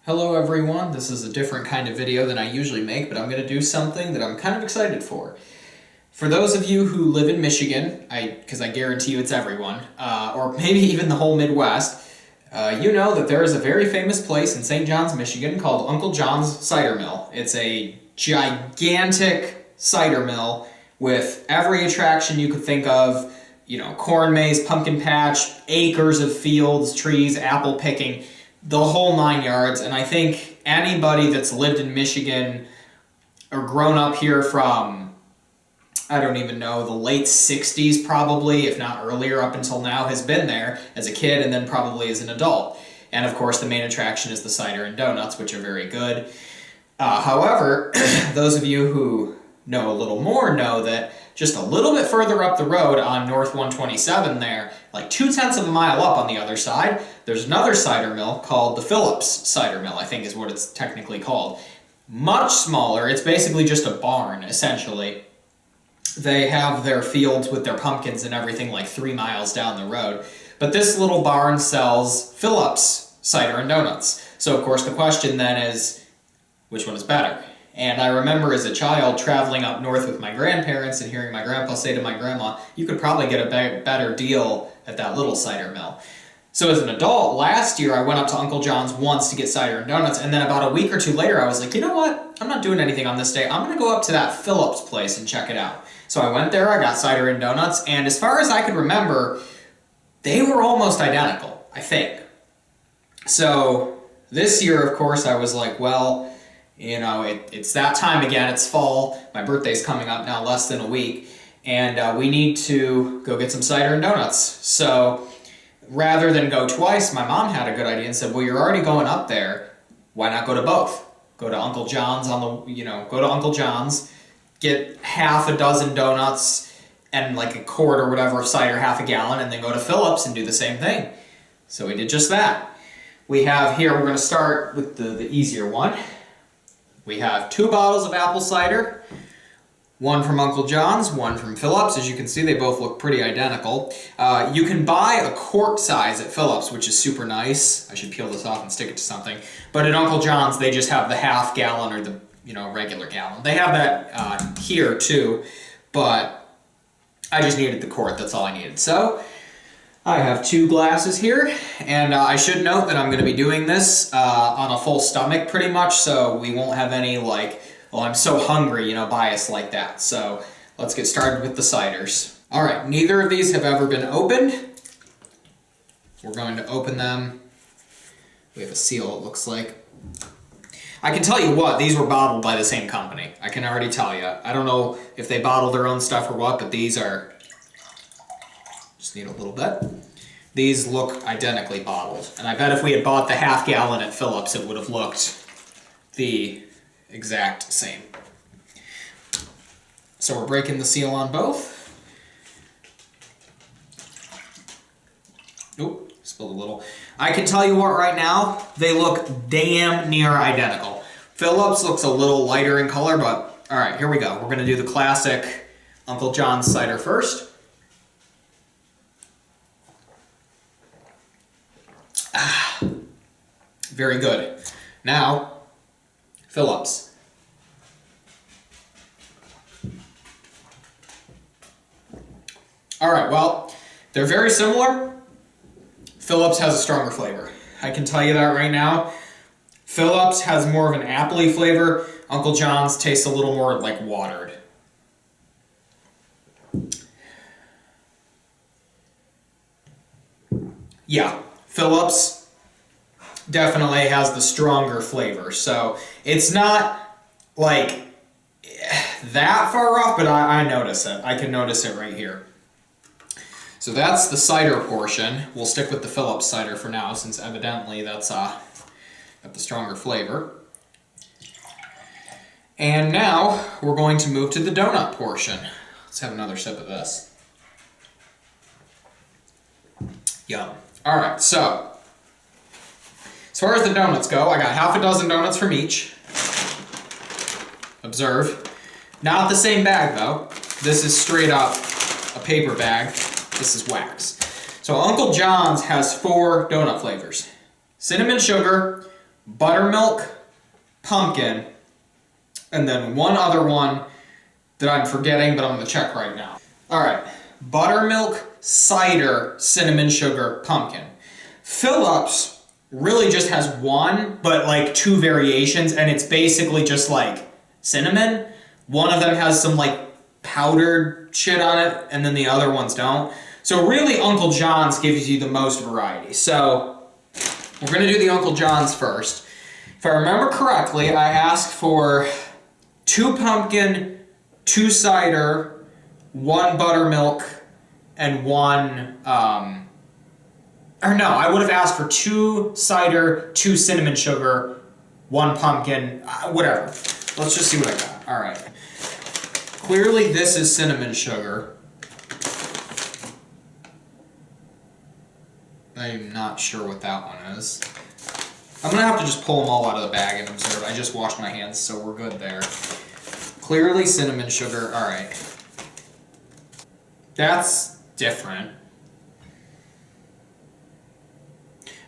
Hello everyone, this is a different kind of video than I usually make, but I'm going to do something that I'm kind of excited for. For those of you who live in Michigan, because I guarantee you it's everyone, or maybe even the whole Midwest, you know that there is a very famous place in St. John's, Michigan called Uncle John's Cider Mill. It's a gigantic cider mill with every attraction you could think of, you know, corn maze, pumpkin patch, acres of fields, trees, apple picking, the whole 9 yards. And I think anybody that's lived in Michigan or grown up here from, I don't even know, the late 60s probably, if not earlier up until now, has been there as a kid and then probably as an adult. And of course the main attraction is the cider and donuts, which are very good. However, those of you who know a little more know that just a little bit further up the road on North 127 there, like 2/10 of a mile up on the other side, there's another cider mill called the Phillips Cider Mill, I think is what it's technically called. Much smaller, it's basically just a barn, essentially. They have their fields with their pumpkins and everything like 3 miles down the road. But this little barn sells Phillips cider and donuts. So of course the question then is, which one is better? And I remember as a child traveling up north with my grandparents and hearing my grandpa say to my grandma, you could probably get a better deal at that little cider mill. So as an adult, last year I went up to Uncle John's once to get cider and donuts, and then about a week or two later I was like, you know what? I'm not doing anything on this day. I'm going to go up to that Phillips place and check it out. So I went there, I got cider and donuts, and as far as I could remember, they were almost identical, I think. So this year, of course, I was like, well, you know, it's that time again. It's fall. My birthday's coming up now, less than a week. And we need to go get some cider and donuts. So rather than go twice, my mom had a good idea and said, well, you're already going up there. Why not go to both? Go to Uncle John's go to Uncle John's, get half a dozen donuts and like a quart or whatever of cider, half a gallon, and then go to Phillips and do the same thing. So we did just that. We have here, we're going to start with the easier one. We have 2 bottles of apple cider, one from Uncle John's, one from Phillips. As you can see, they both look pretty identical. You can buy a quart size at Phillips, which is super nice. I should peel this off and stick it to something. But at Uncle John's, they just have the half gallon or the regular gallon. They have that here too, but I just needed the quart. That's all I needed. So I have 2 glasses here, and I should note that I'm going to be doing this on a full stomach pretty much, so we won't have any like, oh, I'm so hungry, bias like that. So let's get started with the ciders. All right, neither of these have ever been opened. We're going to open them. We have a seal, it looks like. I can tell you what, these were bottled by the same company. I can already tell you. I don't know if they bottle their own stuff or what, but these are... Just need a little bit. These look identically bottled. And I bet if we had bought the half gallon at Phillips, it would have looked the exact same. So we're breaking the seal on both. Oop, spilled a little. I can tell you what right now, they look damn near identical. Phillips looks a little lighter in color, but all right, here we go. We're gonna do the classic Uncle John's cider first. Very good. Now, Phillips. All right, well, they're very similar. Phillips has a stronger flavor. I can tell you that right now. Phillips has more of an appley flavor. Uncle John's tastes a little more like watered. Yeah, Phillips definitely has the stronger flavor. So it's not like that far off, but I notice it. I can notice it right here. So that's the cider portion. We'll stick with the Phillips cider for now, since evidently that's got the stronger flavor. And now we're going to move to the donut portion. Let's have another sip of this. Yum. All right, so as far as the donuts go, I got half a dozen donuts from each. Observe. Not the same bag though. This is straight up a paper bag. This is wax. So Uncle John's has 4 donut flavors. Cinnamon sugar, buttermilk, pumpkin, and then one other one that I'm forgetting, but I'm going to check right now. All right, buttermilk, cider, cinnamon sugar, pumpkin. Phillips really just has one, but like two variations, and it's basically just like cinnamon. One of them has some like powdered shit on it, and then the other ones don't. So really, Uncle John's gives you the most variety. So we're going to do the Uncle John's first. If I remember correctly, I asked for 2 pumpkin, 2 cider, 1 buttermilk, and 1, or no, I would have asked for 2 cider, 2 cinnamon sugar, 1 pumpkin, whatever. Let's just see what I got. All right. Clearly this is cinnamon sugar. I'm not sure what that one is. I'm going to have to just pull them all out of the bag and observe. I just washed my hands, so we're good there. Clearly cinnamon sugar. All right. That's different.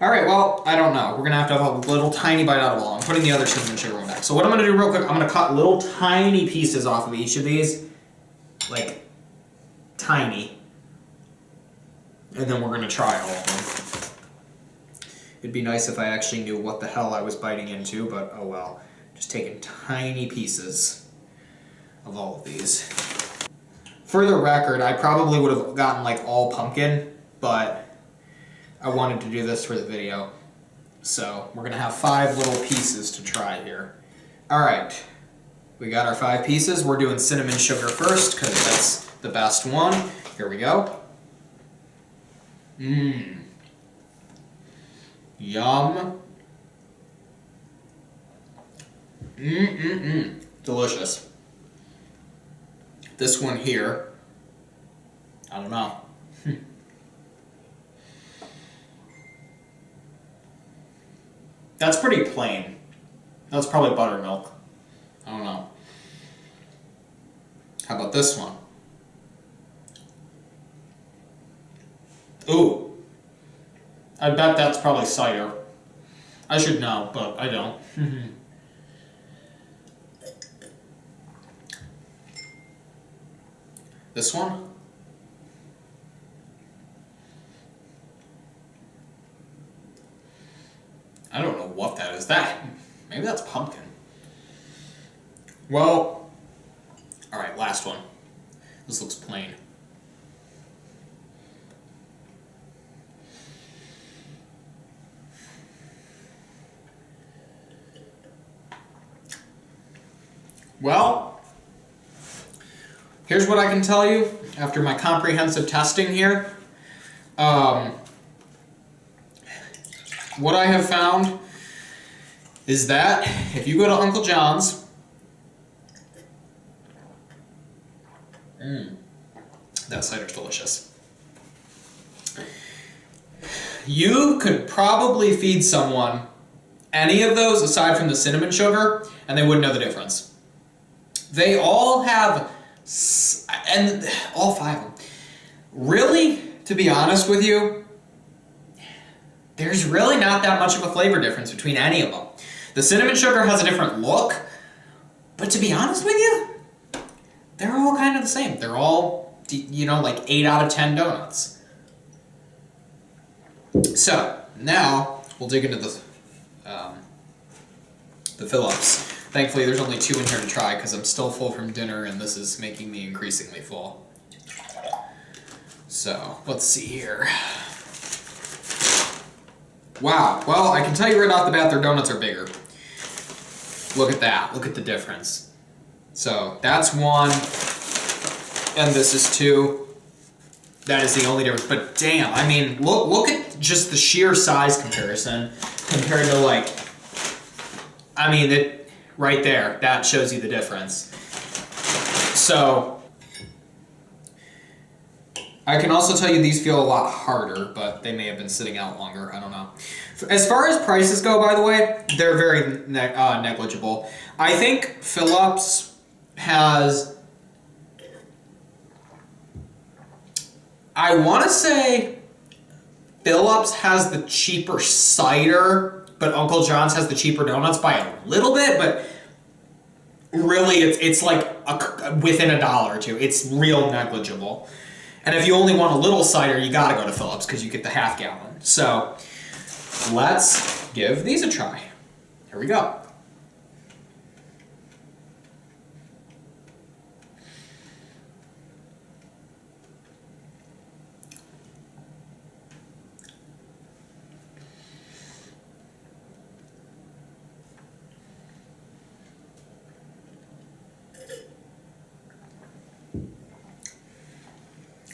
All right, well, I don't know. We're going to have a little tiny bite out of all. I'm putting the other cinnamon sugar one back. So what I'm going to do real quick, I'm going to cut little tiny pieces off of each of these. Like, tiny. And then we're going to try all of them. It'd be nice if I actually knew what the hell I was biting into, but oh well. Just taking tiny pieces of all of these. For the record, I probably would have gotten like all pumpkin, but I wanted to do this for the video. So we're gonna have 5 little pieces to try here. All right, we got our 5 pieces. We're doing cinnamon sugar first because that's the best one. Here we go. Mmm. Yum. Delicious. This one here, I don't know. That's pretty plain. That's probably buttermilk. I don't know. How about this one? Ooh. I bet that's probably cider. I should know, but I don't. This one? I don't know what that is. Maybe that's pumpkin. Well, all right, last one. This looks plain. Well, here's what I can tell you after my comprehensive testing here. What I have found is that if you go to Uncle John's, that cider's delicious. You could probably feed someone any of those aside from the cinnamon sugar, and they wouldn't know the difference. They all have, and all 5 of them. Really, to be honest with you, there's really not that much of a flavor difference between any of them. The cinnamon sugar has a different look, but to be honest with you, they're all kind of the same. They're all, you know, like 8 out of 10 donuts. So, now we'll dig into the Phillips. Thankfully, there's only 2 in here to try because I'm still full from dinner and this is making me increasingly full. So, let's see here. Wow, well, I can tell you right off the bat their donuts are bigger. Look at that, look at the difference. So, that's 1, and this is 2. That is the only difference, but damn, I mean, look at just the sheer size comparison compared to like, I mean, it right there, that shows you the difference. So, I can also tell you these feel a lot harder, but they may have been sitting out longer. I don't know. As far as prices go, by the way, they're very negligible. I think Phillips has, I want to say Phillips has the cheaper cider but Uncle John's has the cheaper donuts by a little bit, but really it's like within $1 or $2. It's real negligible. And if you only want a little cider, you gotta go to Phillips because you get the half gallon. So let's give these a try. Here we go.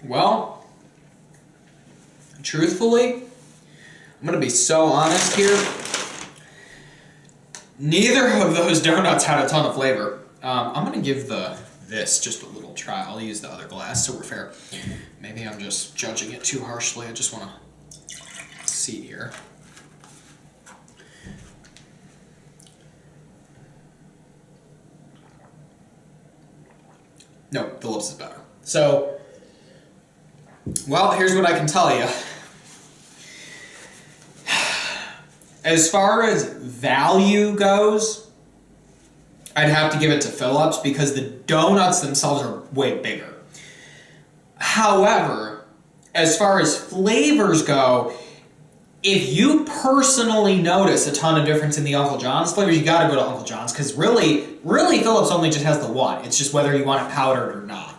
Well, truthfully, I'm going to be so honest here. Neither of those donuts had a ton of flavor. I'm going to give this just a little try. I'll use the other glass so we're fair. Maybe I'm just judging it too harshly. I just want to see here. No, Phillips is better. So, well, here's what I can tell you. As far as value goes, I'd have to give it to Phillips because the donuts themselves are way bigger. However, as far as flavors go, if you personally notice a ton of difference in the Uncle John's flavors, you gotta go to Uncle John's because really Phillips only just has the one. It's just whether you want it powdered or not.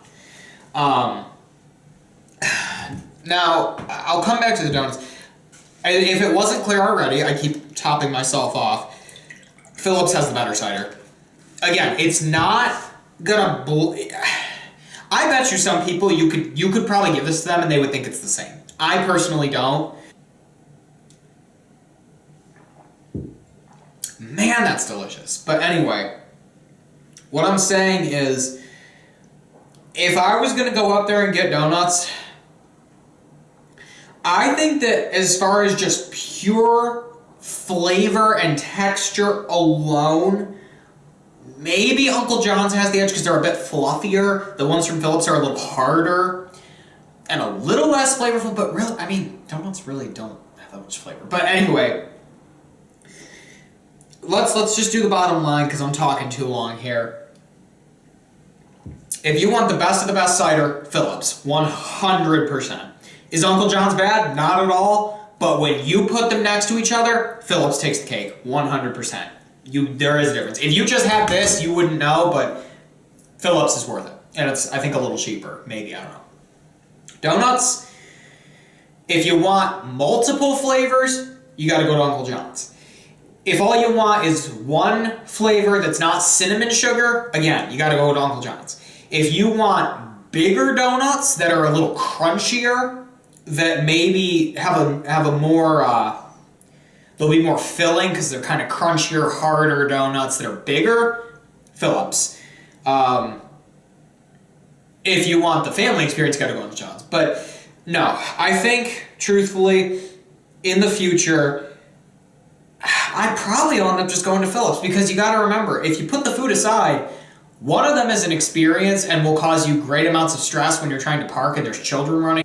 Now, I'll come back to the donuts. If it wasn't clear already, I keep topping myself off. Phillips has the better cider. Again, it's not gonna. I bet you some people you could probably give this to them and they would think it's the same. I personally don't. Man, that's delicious. But anyway, what I'm saying is, if I was gonna go up there and get donuts, I think that as far as just pure flavor and texture alone, maybe Uncle John's has the edge because they're a bit fluffier. The ones from Phillips are a little harder and a little less flavorful, but really, I mean, donuts really don't have that much flavor. But anyway, let's just do the bottom line because I'm talking too long here. If you want the best of the best cider, Phillips, 100%. Is Uncle John's bad? Not at all. But when you put them next to each other, Phillips takes the cake, 100%. There is a difference. If you just had this, you wouldn't know, but Phillips is worth it. And it's, I think, a little cheaper. Maybe, I don't know. Donuts, if you want multiple flavors, you gotta go to Uncle John's. If all you want is one flavor that's not cinnamon sugar, again, you gotta go to Uncle John's. If you want bigger donuts that are a little crunchier, that maybe have a more, they'll be more filling because they're kind of crunchier, harder donuts that are bigger, Phillips. If you want the family experience, you gotta go to John's. But no, I think, truthfully, in the future, I'd probably end up just going to Phillips because you gotta remember, if you put the food aside, one of them is an experience and will cause you great amounts of stress when you're trying to park and there's children running.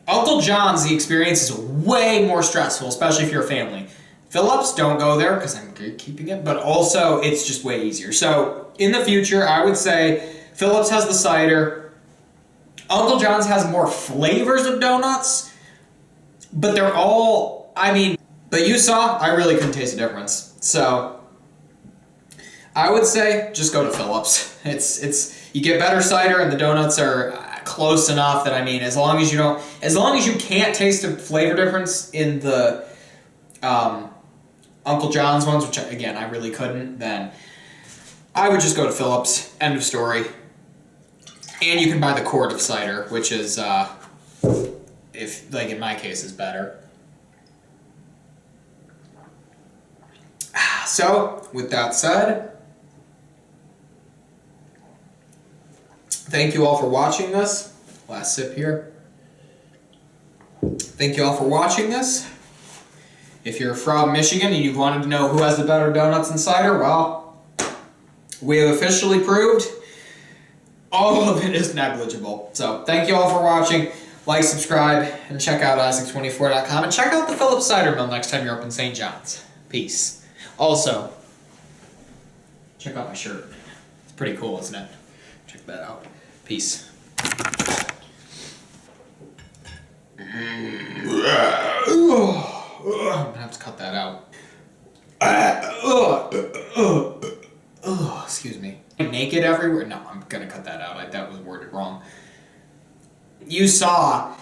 Uncle John's, the experience is way more stressful, especially if you're a family. Phillips, don't go there because I'm keeping it, but also it's just way easier. So in the future, I would say Phillips has the cider. Uncle John's has more flavors of donuts, but they're all, I mean, but you saw, I really couldn't taste the difference. So I would say just go to Phillips. You get better cider and the donuts are close enough that, I mean, as long as you can't taste a flavor difference in the Uncle John's ones, which again I really couldn't, then I would just go to Phillips. End of story. And you can buy the quart of cider, which is, if like in my case, is better. So with that said, thank you all for watching this. Last sip here. Thank you all for watching this. If you're from Michigan and you've wanted to know who has the better donuts and cider, well, we have officially proved all of it is negligible. So thank you all for watching. Like, subscribe, and check out Isaac24.com. And check out the Phillips Cider Mill next time you're up in St. John's. Peace. Also, check out my shirt. It's pretty cool, isn't it? Check that out. Peace. I'm gonna have to cut that out. Excuse me. Naked everywhere? No, I'm gonna cut that out. That was worded wrong. You saw